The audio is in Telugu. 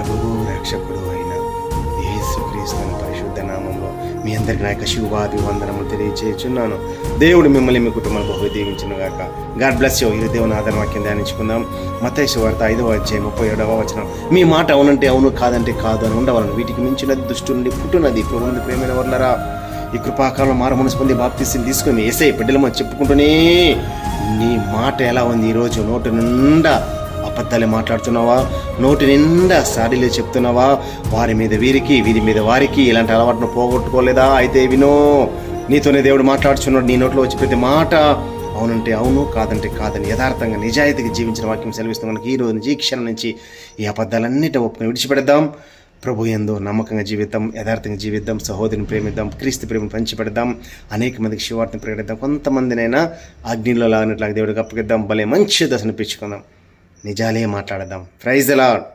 ప్రభువు రక్షకుడు అయిన యేసుక్రీస్తు పరిశుద్ధ నామంలో మీ అందరికీ నా యొక్క శుభాభివందనములు తెలియజేస్తున్నాను. దేవుడు మిమ్మల్ని మీ కుటుంబాన్ని బహు దీవించును గాక. God bless you. ఈ దేవుని ఆధార వాక్యం ధ్యానించుకుందాం. మత్తయి సువార్త 5:37 మీ మాట అవునంటే అవును, కాదంటే కాదు అని ఉండవలను. వీటికి మించినది దుష్టు నుండి పుట్టునది. ప్రభువుని ప్రేమైన వర్లరా, ఈ కృపాకాలంలో మారు మనసు పొంది బాప్తిస్టులు తీసుకొని యేసయ్య బిడ్డలమని చెప్పుకుంటూనే నీ మాట ఎలా ఉంది? ఈరోజు నోటి నిండా అబద్ధాలే మాట్లాడుతున్నావా? నోటి నిండా సాడీలే చెప్తున్నావా? వారి మీద వీరికి, వీరి మీద వారికి ఇలాంటి అలవాటును పోగొట్టుకోలేదా? అయితే వినో, నీతోనే దేవుడు మాట్లాడుచున్నాడు. నీ నోట్లో వచ్చి ప్రతి మాట అవునంటే అవును, కాదంటే కాదని యథార్థంగా నిజాయితీగా జీవించిన వాక్యం సెలవిస్తుంది. మనకి ఈ రోజు నుంచి, ఈ క్షణం నుంచి ఈ అబద్ధాలన్నిటి ఒప్పుకొని విడిచిపెడదాం. ప్రభు యందు నమ్మకంగా జీవిద్దాం, యథార్థంగా జీవిద్దాం, సహోదరిని ప్రేమిద్దాం, క్రీస్తు ప్రేమను పంచిపెడదాం, అనేక మందికి శివార్తను ప్రకటిద్దాం. కొంతమందినైనా అగ్నిలో లాగినట్లాగా దేవుడికి అప్పగిద్దాం. భలే మంచి దశను పిచ్చుకుందాం, నిజాలే మాట్లాడదాం. Praise the lord.